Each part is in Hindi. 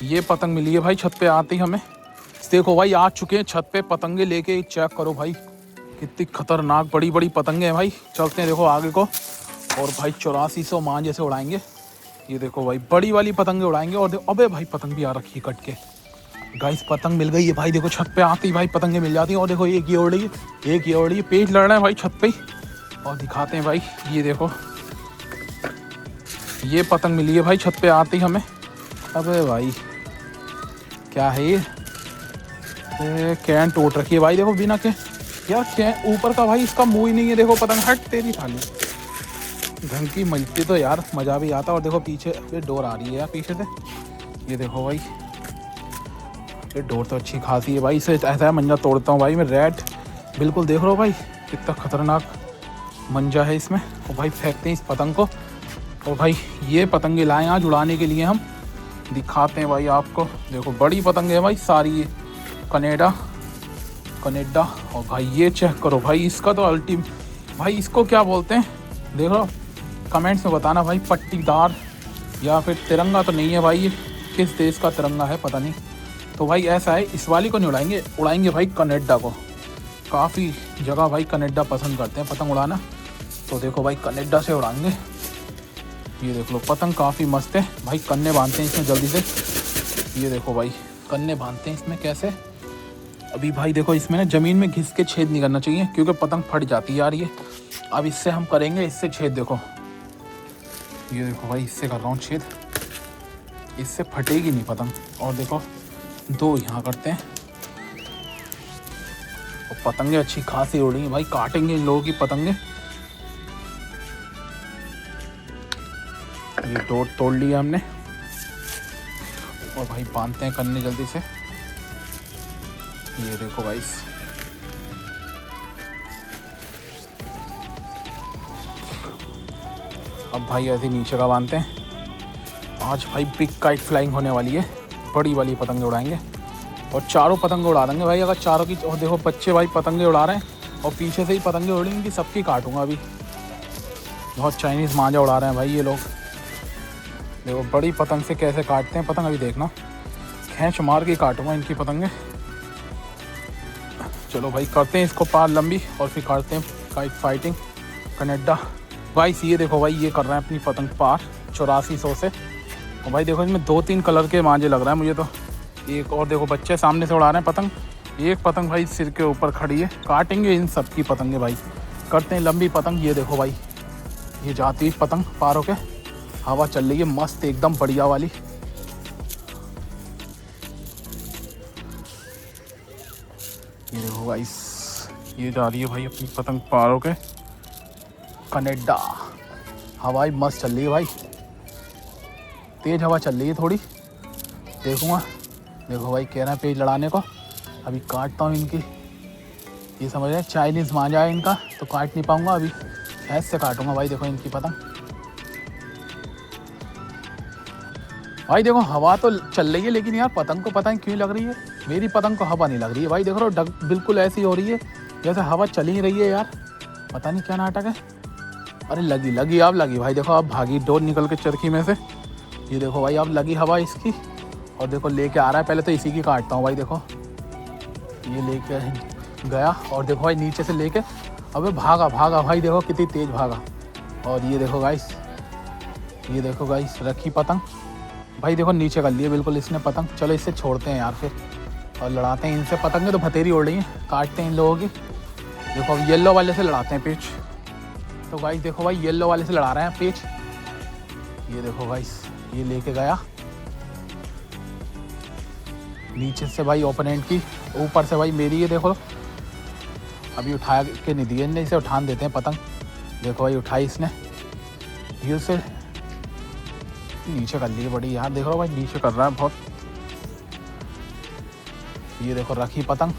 ये पतंग मिली है भाई छत पे आते ही हमें। देखो भाई आ चुके हैं छत पे पतंगे लेके, चेक करो भाई कितनी खतरनाक बड़ी बड़ी पतंगे हैं भाई। चलते हैं देखो आगे को, और भाई 8400 मान जैसे उड़ाएंगे। ये देखो भाई बड़ी वाली पतंगे उड़ाएंगे। और देखो अबे भाई पतंग भी आ रखी है कट के। गाइस पतंग मिल गई है भाई, देखो छत पे आती ही भाई पतंगे मिल जाती हैं। और देखो एक ये उड़ रही है, एक ये उड़ रही है, पेज लड़ रहे हैं भाई छत पे ही। और दिखाते हैं भाई, ये देखो ये पतंग मिली है भाई छत पे आती ही हमें। अबे भाई क्या है ये, कैन टूट रखी है भाई देखो बिना के। यार कैन ऊपर का भाई इसका मुंह ही नहीं है। देखो पतंग हट तेरी थाली, ढंग की मिलती तो यार मज़ा भी आता। और देखो पीछे ये डोर आ रही है यार पीछे से। ये देखो भाई ये डोर तो अच्छी खासी है भाई, इसे ऐसा है मंजा तोड़ता हूँ भाई मैं। रेड बिल्कुल देख रहा हो भाई कितना खतरनाक मंजा है इसमें। और भाई फेंकते हैं इस पतंग को। और भाई ये पतंगे लाए आज उड़ाने के लिए, हम दिखाते हैं भाई आपको। देखो बड़ी पतंगे हैं भाई सारी, ये कनाडा। और भाई ये चेक करो भाई, इसका तो अल्टीम भाई, इसको क्या बोलते हैं देखो कमेंट्स में बताना भाई। पट्टीदार या फिर तिरंगा तो नहीं है भाई, ये किस देश का तिरंगा है पता नहीं। तो भाई ऐसा है, इस वाली को नहीं उड़ाएंगे, उड़ाएंगे भाई कनाडा को। काफ़ी जगह भाई कनाडा पसंद करते हैं पतंग उड़ाना, तो देखो भाई कनाडा से उड़ाएंगे। ये देख लो पतंग काफ़ी मस्त है भाई। कन्ने बांधते हैं इसमें जल्दी से। ये देखो भाई कन्ने बांधते हैं इसमें कैसे। अभी भाई देखो इसमें ना ज़मीन में घिस के छेद नहीं करना चाहिए, क्योंकि पतंग फट जाती है यार ये। अब इससे हम करेंगे, इससे छेद देखो। ये देखो भाई इससे कर रहा हूँ छेद, इससे फटेगी नहीं पतंग। और देखो दो यहाँ करते हैं। और पतंगे अच्छी खासी उड़ी हैं भाई, काटेंगे इन लोगों की पतंगे। ये डोर तोड़ लिया हमने। और भाई बांधते हैं कन्ने जल्दी से। ये देखो भाई अब भाई ऐसे नीचे का बांधते हैं। आज भाई बिग काइट फ्लाइंग होने वाली है, बड़ी वाली पतंगे उड़ाएंगे। और चारों पतंगे उड़ा देंगे भाई अगर चारों की। और देखो बच्चे भाई पतंगे उड़ा रहे हैं, और पीछे से ही पतंगे उड़ेंगी, सबकी काटूंगा अभी। बहुत चाइनीज़ मांझा उड़ा रहे हैं भाई ये लोग। देखो बड़ी पतंग से कैसे काटते हैं पतंग, अभी देखना। खींच मार के काटूंगा इनकी पतंगे। चलो भाई करते हैं इसको पार लंबी, और फिर काटते हैं काइट फाइटिंग कनाडा। भाई ये देखो भाई ये कर रहे हैं अपनी पतंग पार 8400 से। और भाई देखो इसमें 2-3 कलर के मांझे लग रहे हैं मुझे तो। एक और देखो बच्चे सामने से उड़ा रहे हैं पतंग। एक पतंग भाई सिर के ऊपर खड़ी है, काटेंगे इन सब की पतंगे भाई। करते हैं लंबी पतंग। ये देखो भाई ये जाती है पतंग पार होके, हवा चल रही है मस्त एकदम बढ़िया वाली। ये देखो भाई ये जा रही है भाई अपनी पतंग पार होके कनाडा। हवाई मस्त चल रही है भाई, तेज़ हवा चल रही है थोड़ी। देखूँगा, देखो भाई कह रहे हैं पेज लड़ाने को। अभी काटता हूँ इनकी, ये समझ रहे हैं चाइनीज़ मांझा है इनका, तो काट नहीं पाऊँगा अभी, ऐसे काटूँगा भाई। देखो इनकी पतंग भाई, देखो हवा तो चल रही है, लेकिन यार पतंग को पता नहीं क्यों लग रही है, मेरी पतंग को हवा नहीं लग रही है भाई। देख रहे हो बिल्कुल ऐसी हो रही है जैसे हवा चल ही रही है यार, पता नहीं क्या नाटक है। अरे लगी अब लगी भाई। देखो अब भागी डोर निकल के चरखी में से। ये देखो भाई अब लगी हवा इसकी। और देखो लेके आ रहा है, पहले तो इसी की काटता हूँ भाई। देखो ये लेके गया, और देखो भाई नीचे से लेके अबे भागा भाई, देखो कितनी तेज़ भागा। और ये देखो गाइस रखी पतंग भाई, देखो नीचे कर लिए बिल्कुल इसने पतंग। चलो इससे छोड़ते हैं यार फिर, और लड़ाते हैं इनसे पतंगे। तो भतेरी उड़ रही हैं, काटते हैं इन लोगों की। देखो अब येलो वाले से लड़ाते हैं पेच। तो गाइस देखो भाई येलो वाले से लड़ा रहे हैं पेच। ये देखो गाइस ये लेके गया नीचे से भाई ओपोनेंट की, ऊपर से भाई मेरी। ये देखो अभी उठा के नहीं दिए इनने, इसे उठान देते हैं पतंग। देखो भाई उठाई इसने, ये से नीचे कर लिए बड़ी यार। देखो भाई नीचे कर रहा है बहुत। ये देखो रखी पतंग,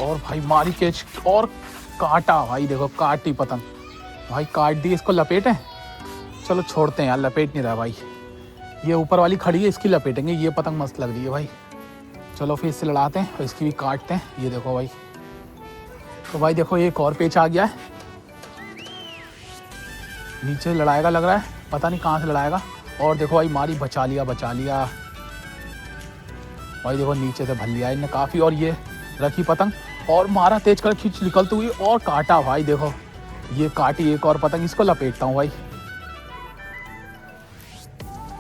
और भाई मारी कैच, और काटा भाई। देखो काटी पतंग भाई, काट दी। इसको लपेटें, चलो छोड़ते हैं यार, लपेट नहीं रहा भाई। ये ऊपर वाली खड़ी है, इसकी लपेटेंगे। ये पतंग मस्त लग रही है भाई। चलो फिर इससे लड़ाते हैं और इसकी भी काटते हैं। ये देखो भाई, तो भाई देखो एक और पेच आ गया है, नीचे लड़ाएगा लग रहा है, पता नहीं कहाँ से लड़ाएगा। और देखो भाई मारी, बचा लिया। भाई देखो नीचे से भर लिया इनने काफ़ी, और ये रखी पतंग और मारा तेज कर खींच निकलती हुई और काटा। भाई देखो ये काटी एक और पतंग, इसको लपेटता हूँ भाई।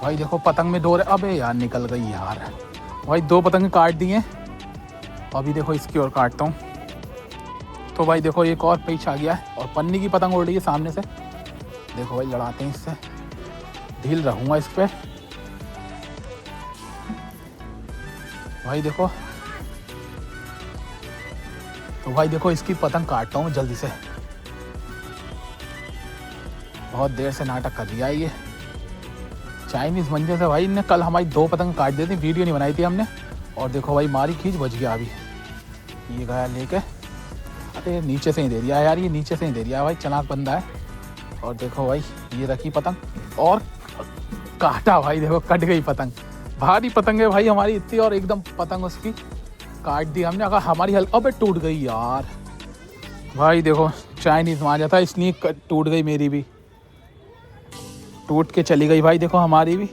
भाई देखो पतंग में दो, अबे यार निकल गई यार। भाई 2 पतंग काट दिए, अभी देखो इसकी और काटता हूँ। तो भाई देखो एक और पीछे आ गया है और पन्नी की पतंग उड़ रही है सामने से। देखो भाई लड़ाते हैं इससे, ढील रहूँगा इस पर। भाई देखो, तो भाई देखो इसकी पतंग काटता हूँ जल्दी से। बहुत देर से नाटक कर दिया है ये चाइनीज़ मंजे से। भाई इनने कल हमारी 2 पतंग काट दी थी, वीडियो नहीं बनाई थी हमने। और देखो भाई मारी खींच, बच गया अभी। ये गया लेके, अरे नीचे से ही दे दिया यार, ये नीचे से ही दे दिया भाई, चालाक बंदा है। और देखो भाई ये रखी पतंग और काटा। भाई देखो कट गई पतंग, भारी पतंग है भाई हमारी इतनी, और एकदम पतंग उसकी काट दी हमने। अगर हमारी अबे टूट गई यार। भाई देखो चाइनीज़ मांझा था इसलिए टूट गई, मेरी भी टूट के चली गई। भाई देखो हमारी भी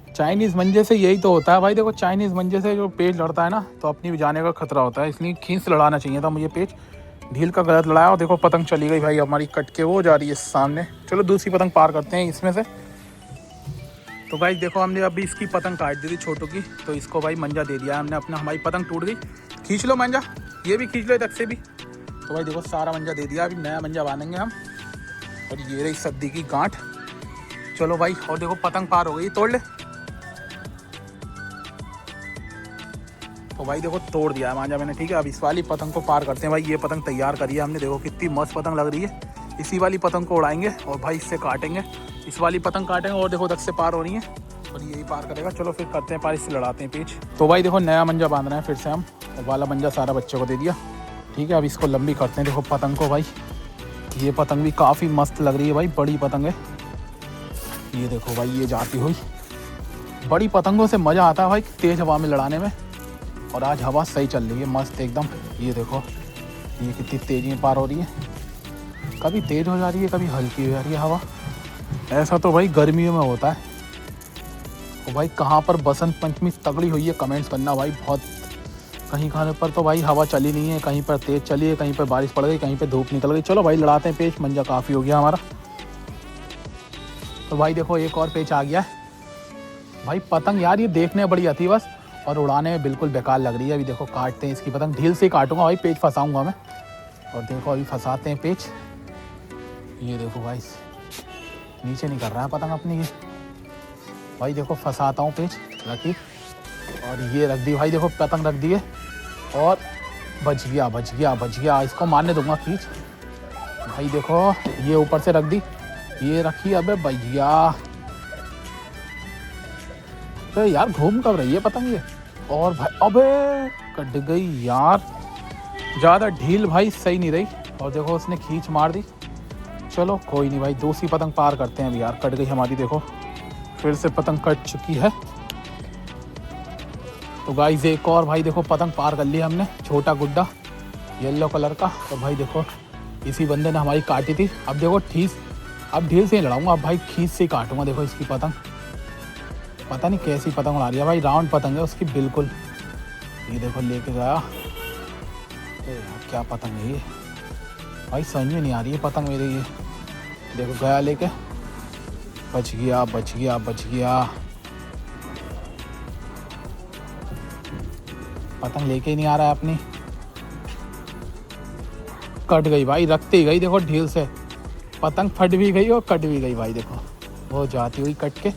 चाइनीज़ मंजे से यही तो होता है भाई। देखो चाइनीज़ मंजे से जो पेच लड़ता है ना, तो अपनी भी जाने का खतरा होता है, इसलिए खींच से लड़ाना चाहिए था मुझे पेच। ढील का गलत लड़ाया और देखो पतंग चली गई भाई हमारी कट के, वो जा रही है सामने। चलो दूसरी पतंग पार करते हैं इसमें से। तो भाई देखो हमने अभी इसकी पतंग काट दी थी छोटू की, तो इसको भाई मंजा दे दिया हमने अपना। हमारी पतंग टूट गई, खींच लो मंजा, ये भी खींच लो तक से भी। तो भाई देखो सारा मंजा दे दिया, अभी नया मंजा बांधेंगे हम। और ये रही सद्दी की गांठ। चलो भाई, और देखो पतंग पार हो गई, तोड़ ले। तो भाई देखो तोड़ दिया है मांझा मैंने, ठीक है। अब इस वाली पतंग को पार करते हैं भाई। ये पतंग तैयार करी है हमने, देखो कितनी मस्त पतंग लग रही है। इसी वाली पतंग को उड़ाएंगे और भाई इससे काटेंगे, इस वाली पतंग काटेंगे। और देखो तक से पार हो रही है और यही पार करेगा। चलो फिर करते हैं पार, इससे लड़ाते हैं पेच। तो भाई देखो नया मंजा बांध रहे हैं फिर से हम, और वाला मंजा सारा बच्चे को दे दिया, ठीक है। अब इसको लंबी करते हैं। देखो पतंग को भाई, ये पतंग भी काफ़ी मस्त लग रही है भाई, बड़ी पतंग है ये। देखो भाई ये जाती हुई, बड़ी पतंगों से मज़ा आता है भाई तेज़ हवा में लड़ाने में। और आज हवा सही चल रही है मस्त एकदम। ये देखो ये कितनी तेज़ी में पार हो रही है, कभी तेज़ हो जा रही है कभी हल्की हो जा रही है हवा। ऐसा तो भाई गर्मियों में होता है। तो भाई कहाँ पर बसंत पंचमी तगड़ी हुई है कमेंट्स करना भाई। बहुत कहीं कहीं पर तो भाई हवा चली नहीं है, कहीं पर तेज़ चली है, कहीं पर बारिश पड़ गई, कहीं पर धूप निकल गई। चलो भाई लड़ाते हैं पेच, मंजा काफ़ी हो गया हमारा। तो भाई देखो एक और पेच आ गया है भाई। पतंग यार ये देखने बड़ी आती है बस, और उड़ाने में बिल्कुल बेकार लग रही है। अभी देखो काटते हैं इसकी पतंग, ढील से काटूंगा भाई, पेच फंसाऊंगा मैं। और देखो अभी फंसाते हैं पेच। ये देखो भाई नीचे नहीं कर रहा है पतंग अपनी ये। भाई देखो फंसाता हूँ पेच, रखी और ये रख दी भाई। देखो पतंग रख दी है और बच गया बच गया बच गया। इसको मारने दूंगा खींच। भाई देखो ये ऊपर से रख दी, ये रखी, अबे भैया तो यार घूम कब रही है पतंग ये। और भाई अबे कट गई यार, ज़्यादा ढील भाई सही नहीं रही। और देखो उसने खींच मार दी। चलो कोई नहीं भाई, दूसरी पतंग पार करते हैं अभी। यार कट गई हमारी, देखो फिर से पतंग कट चुकी है। तो गाइस एक और भाई देखो पतंग पार कर ली हमने, छोटा गुड्डा येलो कलर का। तो भाई देखो इसी बंदे ने हमारी काटी थी। अब देखो अब ढील से ही लड़ाऊंगा, अब भाई खींच से ही काटूंगा। देखो इसकी पतंग पता नहीं कैसी पतंग उड़ा रही है भाई, राउंड पतंग है उसकी बिल्कुल। ये देखो लेके गया, यार क्या पतंग है ये भाई, समझ में नहीं आ रही है पतंग मेरी ये। देखो गया लेके, बच गया बच गया बच गया। पतंग लेके ही नहीं आ रहा है अपनी, कट गई भाई, रखते ही गई देखो ढील से। पतंग फट भी गई और कट भी गई भाई। देखो वो जाती हुई कट के।